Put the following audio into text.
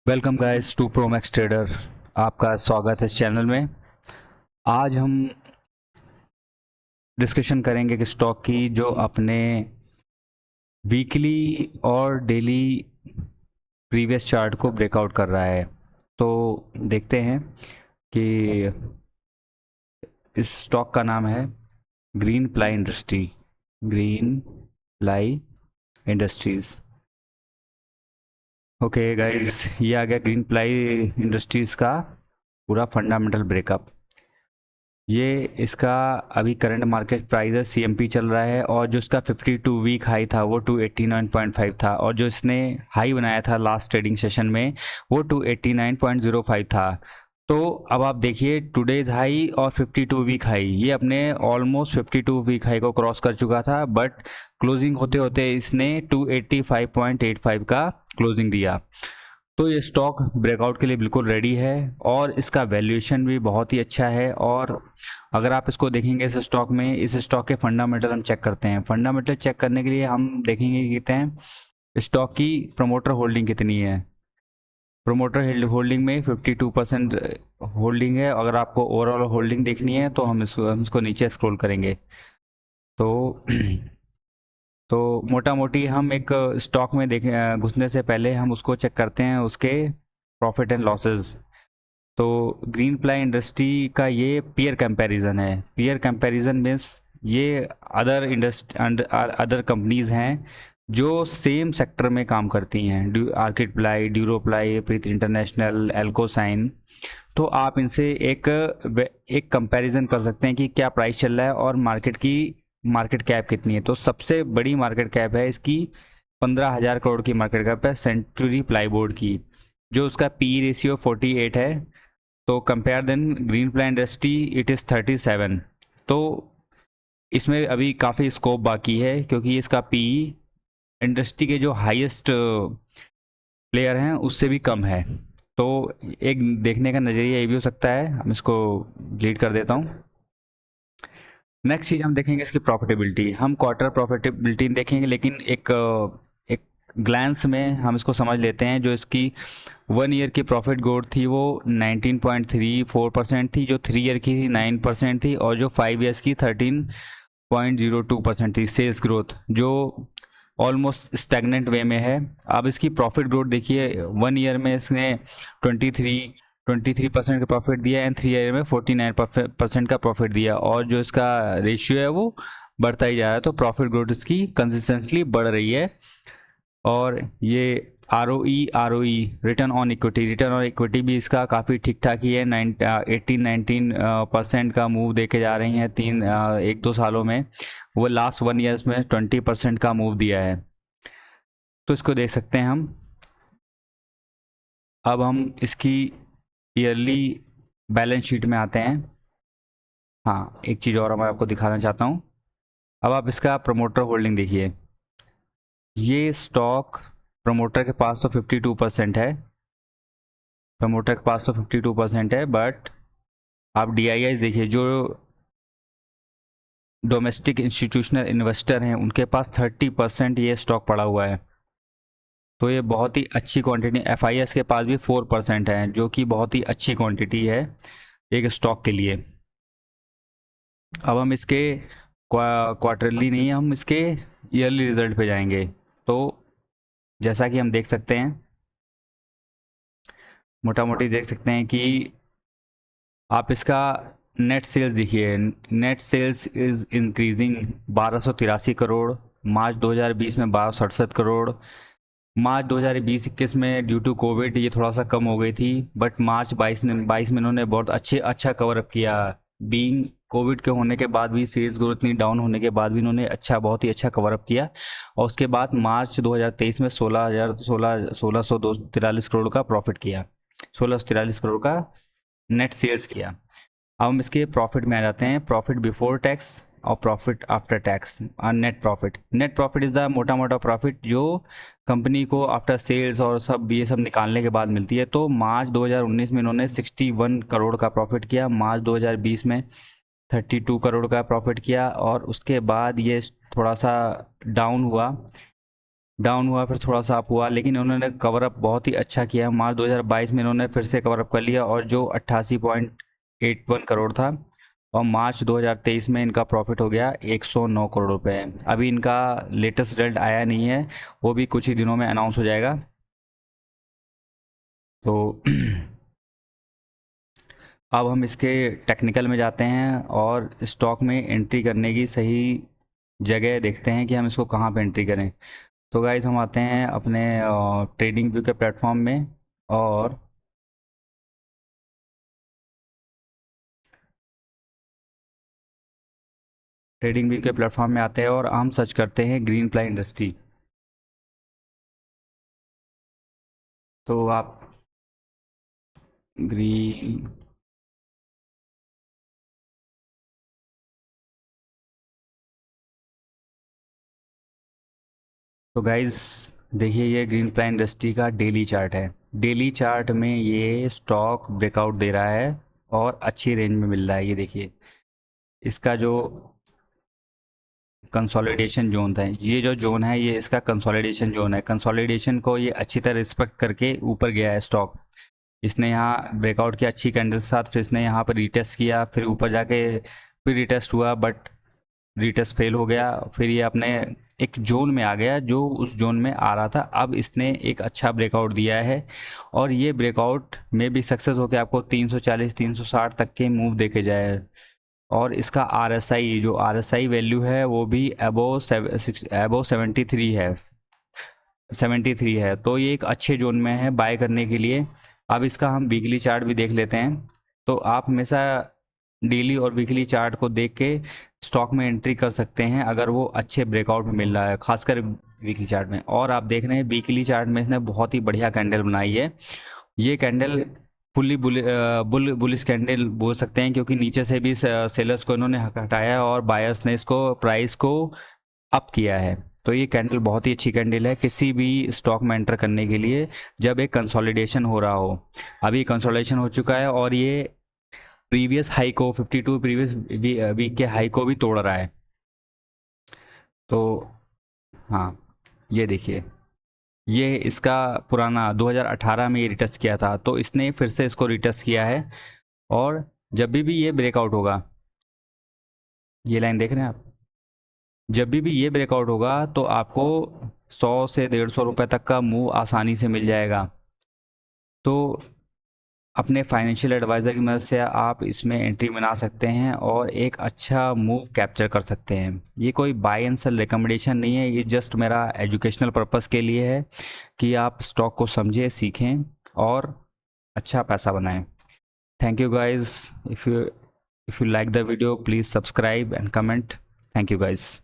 Welcome guys to Promax Trader. आपका स्वागत है इस चैनल में। आज हम डिस्कशन करेंगे कि स्टॉक की जो अपने वीकली और डेली प्रीवियस चार्ट को ब्रेकआउट कर रहा है। तो देखते हैं कि इस स्टॉक का नाम है green ply industry. Green ply industries. Okay guys, ये आ गया ग्रीन प्लाई इंडस्ट्रीज का पूरा फंडामेंटल ब्रेकअप। ये इसका अभी करंट मार्केट प्राइस है, सीएमपी चल रहा है, और जो इसका 52 वीक हाई था वो 289.5 था, और जो इसने हाई बनाया था लास्ट ट्रेडिंग सेशन में वो 289.05 था। तो अब आप देखिए टुडेज हाई और 52 वीक हाई, ये अपने ऑलमोस्ट 52 वीक हाई को क्रॉस कर चुका था, बट क्लोजिंग होते होते इसने 285.85 का क्लोजिंग दिया। तो ये स्टॉक ब्रेकआउट के लिए बिल्कुल रेडी है और इसका वैल्यूएशन भी बहुत ही अच्छा है। और अगर आप इसको देखेंगे इस स्टॉक में, इस स्टॉक के फंडामेंटल हम चेक करते हैं। फंडामेंटल चेक करने के लिए हम देखेंगे कि कितने हैं स्टॉक की प्रमोटर होल्डिंग कितनी है। प्रमोटर होल्डिंग में 52% होल्डिंग है। अगर आपको ओवरऑल होल्डिंग देखनी है तो हम इसको नीचे स्क्रॉल करेंगे। तो तो मोटा मोटी हम एक स्टॉक में देखें घुसने से पहले हम उसको चेक करते हैं उसके प्रॉफिट एंड लॉसेस। तो ग्रीन प्लाई इंडस्ट्री का ये पीयर कंपैरिजन है। पीयर कंपैरिजन मीन्स ये अदर कंपनीज हैं जो सेम सेक्टर में काम करती हैं, आर्किड प्लाई, ड्यूरो प्लाई, प्रीति इंटरनेशनल, एल्कोसाइन। तो आप इनसे एक कंपैरिजन कर सकते हैं कि क्या प्राइस चल रहा है और मार्केट कैप कितनी है। तो सबसे बड़ी मार्केट कैप है इसकी 15,000 करोड़ की मार्केट कैप है सेंचुरी प्लाईबोर्ड की, जो उसका पी रेशियो 48 है। तो compare then Greenply industry it is 37। तो इसमें अभी काफ़ी स्कोप बाकी है क्योंकि इसका पी इंडस्ट्री के जो हाईएस्ट प्लेयर हैं उससे भी कम है। तो एक देखने का नज़रिया ये भी हो सकता है। हम इसको डिलीट कर देता हूँ। नेक्स्ट चीज़ हम देखेंगे इसकी प्रॉफिटेबिलिटी। हम क्वार्टर प्रॉफिटेबिलिटी देखेंगे, लेकिन एक ग्लैंस में हम इसको समझ लेते हैं। जो इसकी 1 ईयर की प्रॉफिट ग्रोथ थी वो 19.34% थी, जो 3 ईयर की थी 9% थी, और जो 5 ईयर्स की 13.02% थी सेल्स ग्रोथ, जो ऑलमोस्ट स्टैगनेंट वे में है। अब इसकी प्रॉफिट ग्रोथ देखिए, 1 ईयर में इसने 23% का प्रॉफिट दिया एंड 3 ईयर में 49% का प्रॉफिट दिया, और जो इसका रेशियो है वो बढ़ता ही जा रहा है। तो प्रॉफिट ग्रोथ इसकी कंसिस्टेंटली बढ़ रही है। और ये R O E return on equity भी इसका काफ़ी ठीक ठाक ही है। 19% का मूव देके जा रही हैं 1-2 सालों में। वो लास्ट 1 ईयर्स में 20% का मूव दिया है। तो इसको देख सकते हैं हम। अब हम इसकी ईयरली बैलेंस शीट में आते हैं। हाँ, एक चीज़ और मैं आपको दिखाना चाहता हूँ। अब आप इसका प्रमोटर होल्डिंग देखिए। ये स्टॉक प्रमोटर के पास तो 52% है। प्रमोटर के पास तो 52% है, बट आप DII देखिए, जो डोमेस्टिक इंस्टीट्यूशनल इन्वेस्टर हैं उनके पास 30% ये स्टॉक पड़ा हुआ है। तो ये बहुत ही अच्छी क्वांटिटी। FIS के पास भी 4% है, जो कि बहुत ही अच्छी क्वांटिटी है एक स्टॉक के लिए। अब हम इसके क्वार्टरली नहीं, हम इसके ईयरली रिजल्ट पे जाएंगे। तो जैसा कि हम देख सकते हैं, मोटा मोटी देख सकते हैं कि आप इसका नेट सेल्स देखिए। Net sales is increasing 1283 crore. March 2020 में 1267 करोड़। मार्च 2020-21 में ड्यू टू कोविड ये थोड़ा सा कम हो गई थी, बट मार्च 22 में इन्होंने बहुत अच्छा कवर अप किया। बीइंग कोविड के होने के बाद भी, सेल्स ग्रोथ इतनी डाउन होने के बाद भी इन्होंने बहुत ही अच्छा कवर अप किया। और उसके बाद मार्च 2023 में 1643 करोड़ का प्रॉफिट किया, 1643 करोड़ का नेट सेल्स किया। अब हम इसके प्रॉफिट में आ जाते हैं। प्रॉफिट बिफोर टैक्स और प्रॉफिट आफ्टर टैक्स और net profit. Net profit is the मोटा मोटा प्रॉफिट जो कंपनी को आफ्टर सेल्स और सब ये सब निकालने के बाद मिलती है। तो मार्च 2019 में इन्होंने 61 करोड़ का प्रॉफिट किया। मार्च 2020 में 32 करोड़ का प्रॉफिट किया, और उसके बाद ये थोड़ा सा डाउन हुआ। डाउन हुआ, फिर थोड़ा सा अप हुआ, लेकिन उन्होंने कवर अप बहुत ही अच्छा किया है। मार्च 2022 में इन्होंने फिर से कवर अप कर लिया, और जो 88.81 करोड़ था, और मार्च 2023 में इनका प्रॉफिट हो गया 109 करोड़ रुपए। अभी इनका लेटेस्ट रिजल्ट आया नहीं है, वो भी कुछ ही दिनों में अनाउंस हो जाएगा। तो अब हम इसके टेक्निकल में जाते हैं और स्टॉक में एंट्री करने की सही जगह देखते हैं कि हम इसको कहाँ पे एंट्री करें। तो गाइज हम आते हैं अपने ट्रेडिंग व्यू के प्लेटफॉर्म में, और ट्रेडिंग व्यू के प्लेटफॉर्म में आते हैं और हम सर्च करते हैं ग्रीन प्लाई इंडस्ट्री। तो आप ग्रीन तो गाइज देखिए, ये ग्रीन प्लाई इंडस्ट्री का डेली चार्ट है। डेली चार्ट में ये स्टॉक ब्रेकआउट दे रहा है और अच्छी रेंज में मिल रहा है। ये देखिए, इसका जो कंसोलिडेशन जोन था, ये जो जोन है ये इसका कंसोलिडेशन जोन है। कंसोलिडेशन को ये अच्छी तरह रिस्पेक्ट करके ऊपर गया है स्टॉक। इसने यहाँ ब्रेकआउट किया अच्छी कैंडल के साथ, फिर इसने यहाँ पर रीटेस्ट किया, फिर ऊपर जाके फिर रीटेस्ट हुआ, बट रीटेस्ट फेल हो गया। फिर ये अपने एक जोन में आ गया, जो उस जोन में आ रहा था। अब इसने एक अच्छा ब्रेकआउट दिया है, और ये ब्रेकआउट में भी सक्सेस होकर आपको 340 360 तक के मूव देके जाए। और इसका RSI, जो RSI वैल्यू है वो भी अबोव 73 है, 73 है। तो ये एक अच्छे जोन में है बाय करने के लिए। अब इसका हम वीकली चार्ट भी देख लेते हैं। तो आप हमेशा डेली और वीकली चार्ट को देख के स्टॉक में एंट्री कर सकते हैं, अगर वो अच्छे ब्रेकआउट में मिल रहा है, खासकर वीकली चार्ट में। और आप देख रहे हैं वीकली चार्ट में इसने बहुत ही बढ़िया कैंडल बनाई है। ये कैंडल फुल्ली बुलिश कैंडल बोल सकते हैं, क्योंकि नीचे से भी सेलर्स को इन्होंने हटाया है और बायर्स ने इसको प्राइस को अप किया है। तो ये कैंडल बहुत ही अच्छी कैंडल है किसी भी स्टॉक में एंटर करने के लिए, जब एक कंसोलिडेशन हो रहा हो। अभी कंसोलिडेशन हो चुका है, और ये प्रीवियस हाई को 52 प्रीवियस वीक के हाई को भी तोड़ रहा है। तो हाँ, ये देखिए, ये इसका पुराना 2018 में ये रिटेस्ट किया था, तो इसने फिर से इसको रिटेस्ट किया है। और जब भी ये ब्रेकआउट होगा, ये लाइन देख रहे हैं आप, जब भी ये ब्रेकआउट होगा तो आपको 100 से 150 रुपए तक का मूव आसानी से मिल जाएगा। तो अपने फाइनेंशियल एडवाइज़र की मदद से आप इसमें एंट्री बना सकते हैं और एक अच्छा मूव कैप्चर कर सकते हैं। ये कोई बाय एंड सेल रिकमेंडेशन नहीं है, ये जस्ट मेरा एजुकेशनल पर्पस के लिए है कि आप स्टॉक को समझें, सीखें और अच्छा पैसा बनाएं। Thank you guys. If you like the video, please subscribe and comment. Thank you guys.